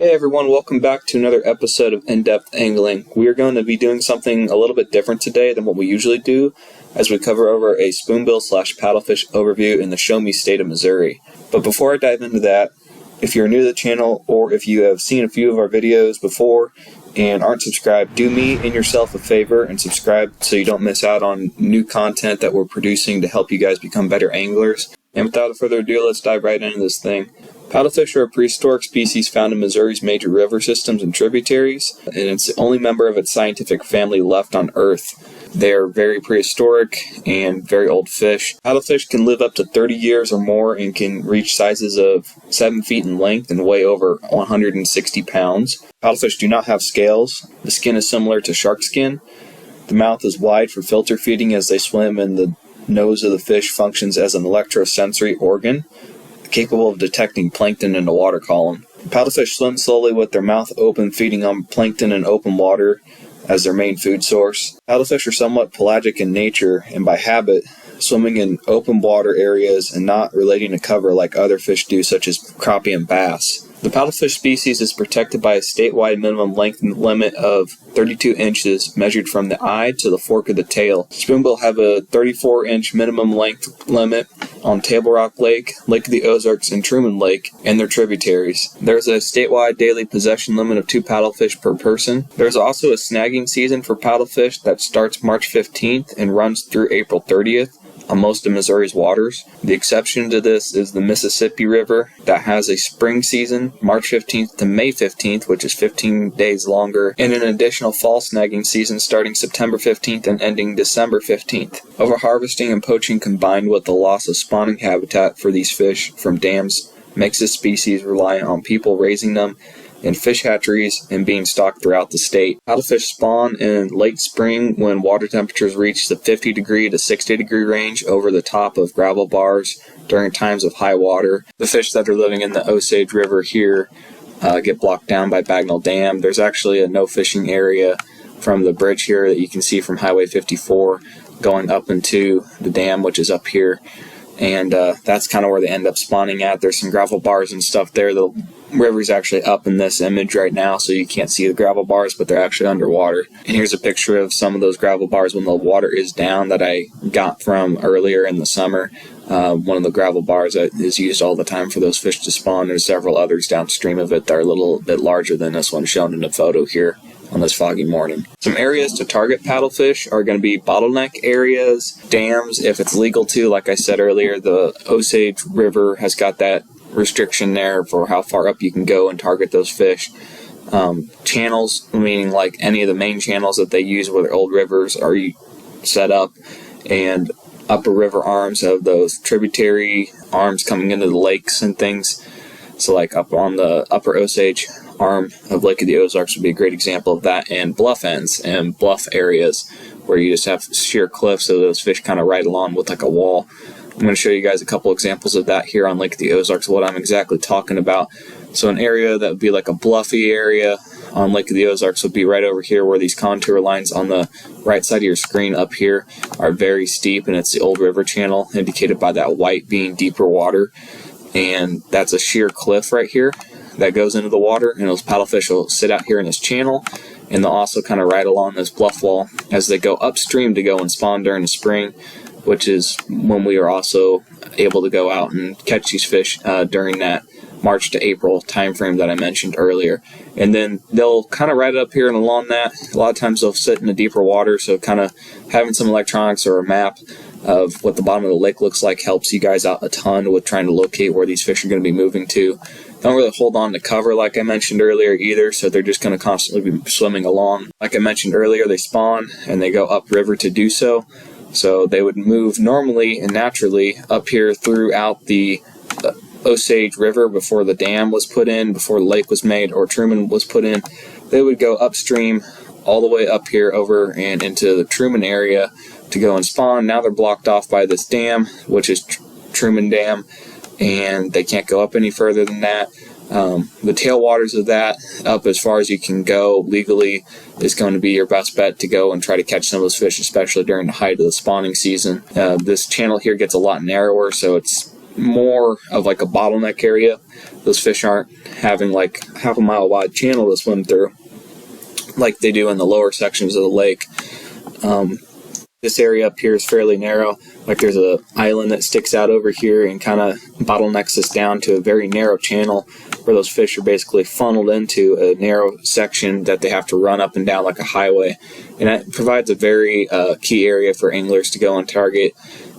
Hey everyone, welcome back to another episode of In-Depth Angling. We are going to be doing something a little bit different today than what we usually do, as we cover over a spoonbill / paddlefish overview in the Show Me state of Missouri. But before I dive into that, if you're new to the channel or if you have seen a few of our videos before and aren't subscribed, do me and yourself a favor and subscribe so you don't miss out on new content that we're producing to help you guys become better anglers. And without further ado, let's dive right into this thing. Paddlefish are a prehistoric species found in Missouri's major river systems and tributaries, and it's the only member of its scientific family left on Earth. They are very prehistoric and very old fish. Paddlefish can live up to 30 years or more and can reach sizes of 7 feet in length and weigh over 160 pounds. Paddlefish do not have scales. The skin is similar to shark skin. The mouth is wide for filter feeding as they swim, and the nose of the fish functions as an electrosensory organ, capable of detecting plankton in the water column. Paddlefish swim slowly with their mouth open, feeding on plankton in open water as their main food source. Paddlefish are somewhat pelagic in nature and by habit, swimming in open water areas and not relating to cover like other fish do, such as crappie and bass. The paddlefish species is protected by a statewide minimum length limit of 32 inches measured from the eye to the fork of the tail. Spoonbill have a 34-inch minimum length limit on Table Rock Lake, Lake of the Ozarks, and Truman Lake and their tributaries. There's a statewide daily possession limit of 2 paddlefish per person. There's also a snagging season for paddlefish that starts March 15th and runs through April 30th. On most of Missouri's waters. The exception to this is the Mississippi River that has a spring season, March 15th to May 15th, which is 15 days longer, and an additional fall snagging season starting September 15th and ending December 15th. Overharvesting and poaching combined with the loss of spawning habitat for these fish from dams makes this species reliant on people raising them in fish hatcheries and being stocked throughout the state. Paddlefish spawn in late spring when water temperatures reach the 50 degree to 60 degree range over the top of gravel bars during times of high water. The fish that are living in the Osage River here get blocked down by Bagnell Dam. There's actually a no fishing area from the bridge here that you can see from Highway 54 going up into the dam, which is up here. And that's kind of where they end up spawning at. There's some gravel bars and stuff there. The river's actually up in this image right now, so you can't see the gravel bars, but they're actually underwater. And here's a picture of some of those gravel bars when the water is down that I got from earlier in the summer. One of the gravel bars that is used all the time for those fish to spawn. There's several others downstream of it that are a little bit larger than this one shown in the photo here on this foggy morning. Some areas to target paddlefish are going to be bottleneck areas, dams if it's legal to. Like I said earlier, the Osage River has got that restriction there for how far up you can go and target those fish. Channels, meaning like any of the main channels that they use where their old rivers are set up, and upper river arms of those tributary arms coming into the lakes and things. So like up on the upper Osage arm of Lake of the Ozarks would be a great example of that, and bluff ends and bluff areas where you just have sheer cliffs so those fish kind of ride along with like a wall. I'm going to show you guys a couple examples of that here on Lake of the Ozarks, what I'm exactly talking about. So an area that would be like a bluffy area on Lake of the Ozarks would be right over here where these contour lines on the right side of your screen up here are very steep, and it's the old river channel indicated by that white being deeper water. And that's a sheer cliff right here that goes into the water, and those paddlefish will sit out here in this channel, and they'll also kind of ride along this bluff wall as they go upstream to go and spawn during the spring, which is when we are also able to go out and catch these fish during that March to April time frame that I mentioned earlier. And then they'll kind of ride up here and along that. A lot of times they'll sit in the deeper water, so kind of having some electronics or a map of what the bottom of the lake looks like helps you guys out a ton with trying to locate where these fish are going to be moving to. Don't really hold on to cover like I mentioned earlier either, so they're just going to constantly be swimming along. Like I mentioned earlier, they spawn and they go upriver to do so. So they would move normally and naturally up here throughout the Osage River before the dam was put in, before the lake was made or Truman was put in. They would go upstream all the way up here over and into the Truman area to go and spawn. Now they're blocked off by this dam, which is Truman Dam, and they can't go up any further than that. The tailwaters of that, up as far as you can go legally, is going to be your best bet to go and try to catch some of those fish, especially during the height of the spawning season. This channel here gets a lot narrower, so it's more of like a bottleneck area. Those fish aren't having like half a mile wide channel to swim through like they do in the lower sections of the lake. This area up here is fairly narrow. Like there's a island that sticks out over here and kind of bottlenecks us down to a very narrow channel where those fish are basically funneled into a narrow section that they have to run up and down like a highway. And that provides a very key area for anglers to go and target,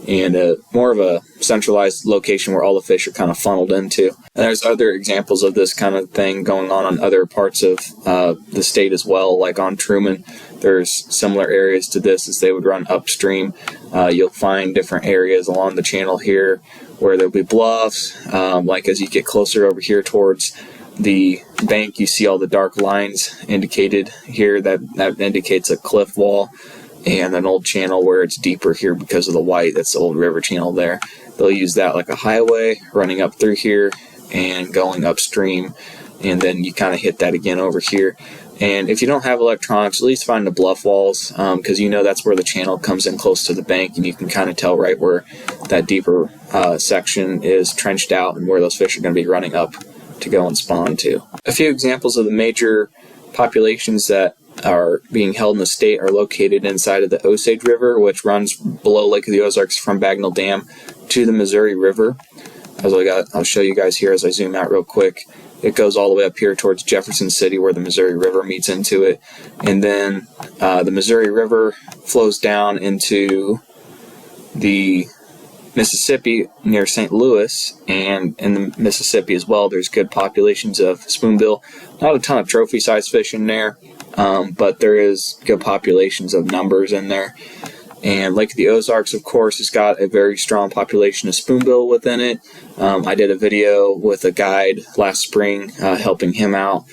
and more of a centralized location where all the fish are kind of funneled into. And there's other examples of this kind of thing going on other parts of the state as well, like on Truman. There's similar areas to this as they would run upstream. You'll find different areas along the channel here where there'll be bluffs. Like as you get closer over here towards the bank, you see all the dark lines indicated here. That indicates a cliff wall and an old channel where it's deeper here because of the white. That's the old river channel there. They'll use that like a highway running up through here and going upstream, and then you kind of hit that again over here. And if you don't have electronics, at least find the bluff walls, because you know that's where the channel comes in close to the bank, and you can kind of tell right where that deeper section is trenched out and where those fish are going to be running up to go and spawn to. A few examples of the major populations that are being held in the state are located inside of the Osage River, which runs below Lake of the Ozarks from Bagnell Dam to the Missouri River. I'll show you guys here as I zoom out real quick. It goes all the way up here towards Jefferson City where the Missouri River meets into it. And then the Missouri River flows down into the Mississippi near St. Louis, and in the Mississippi as well there's good populations of spoonbill. Not a ton of trophy-sized fish in there, but there is good populations of numbers in there. And Lake of the Ozarks, of course, has got a very strong population of spoonbill within it. I did a video with a guide last spring helping him out,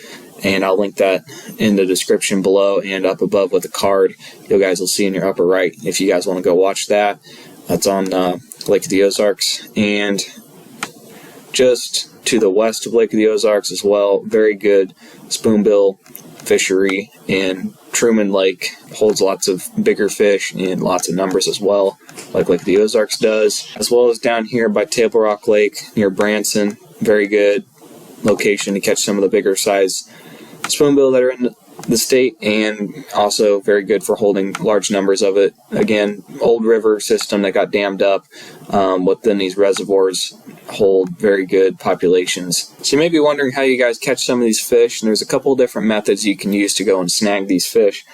and I'll link that in the description below and up above with a card you guys will see in your upper right if you guys want to go watch that. That's on Lake of the Ozarks. And just to the west of Lake of the Ozarks as well, very good spoonbill fishery, and Truman Lake holds lots of bigger fish in lots of numbers as well, like Lake of the Ozarks does, as well as down here by Table Rock Lake near Branson. Very good location to catch some of the bigger size spoonbill that are in the state, and also very good for holding large numbers of it. Again, old river system that got dammed up within these reservoirs hold very good populations. So you may be wondering how you guys catch some of these fish, and there's a couple different methods you can use to go and snag these fish.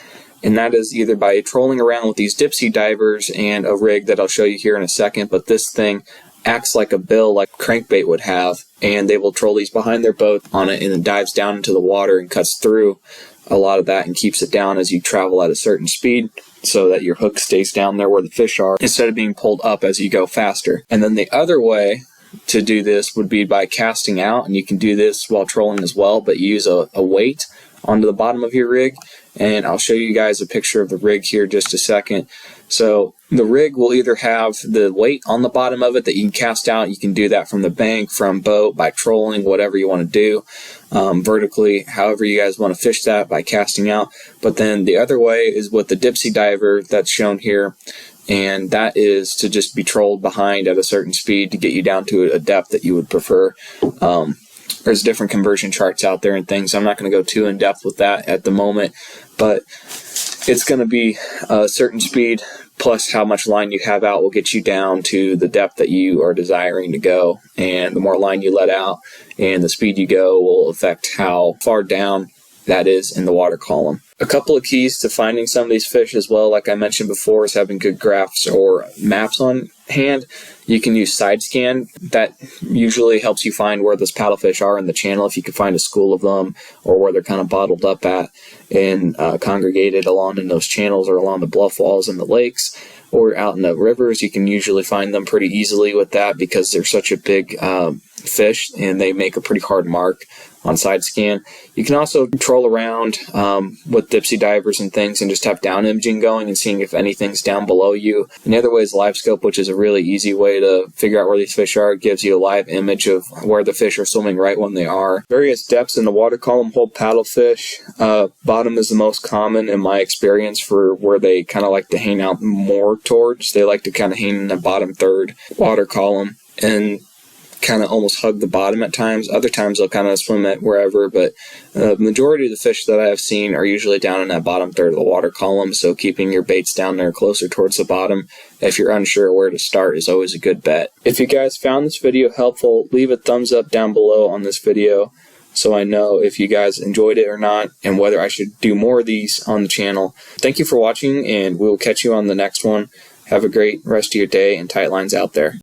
And that is either by trolling around with these Dipsy divers and a rig that I'll show you here in a second, but this thing acts like a bill like crankbait would have, and they will troll these behind their boat on it, and it dives down into the water and cuts through a lot of that and keeps it down as you travel at a certain speed so that your hook stays down there where the fish are instead of being pulled up as you go faster. And then the other way to do this would be by casting out, and you can do this while trolling as well, but you use a weight onto the bottom of your rig, and I'll show you guys a picture of the rig here in just a second. So the rig will either have the weight on the bottom of it that you can cast out. You can do that from the bank, from boat, by trolling, whatever you want to do, vertically, however you guys want to fish that by casting out. But then the other way is with the Dipsy diver that's shown here, and that is to just be trolled behind at a certain speed to get you down to a depth that you would prefer. There's different conversion charts out there and things. I'm not going to go too in depth with that at the moment, but it's going to be a certain speed plus how much line you have out will get you down to the depth that you are desiring to go. And the more line you let out and the speed you go will affect how far down that is in the water column. A couple of keys to finding some of these fish as well, like I mentioned before, is having good graphs or maps on hand. You can use side scan. That usually helps you find where those paddlefish are in the channel, if you can find a school of them, or where they're kind of bottled up at and congregated along in those channels or along the bluff walls in the lakes or out in the rivers. You can usually find them pretty easily with that because they're such a big fish and they make a pretty hard mark on side scan. You can also troll around with Dipsy divers and things and just have down imaging going and seeing if anything's down below you. And the other way is live scope, which is a really easy way to figure out where these fish are. It gives you a live image of where the fish are swimming right when they are. Various depths in the water column hold paddlefish. Bottom is the most common in my experience for where they kind of like to hang out more towards. They like to kind of hang in the bottom third water column. And kind of almost hug the bottom at times. Other times they'll kind of swim at wherever, but the majority of the fish that I have seen are usually down in that bottom third of the water column, so keeping your baits down there closer towards the bottom if you're unsure where to start is always a good bet. If you guys found this video helpful, leave a thumbs up down below on this video so I know if you guys enjoyed it or not and whether I should do more of these on the channel. Thank you for watching, and we'll catch you on the next one. Have a great rest of your day, and tight lines out there.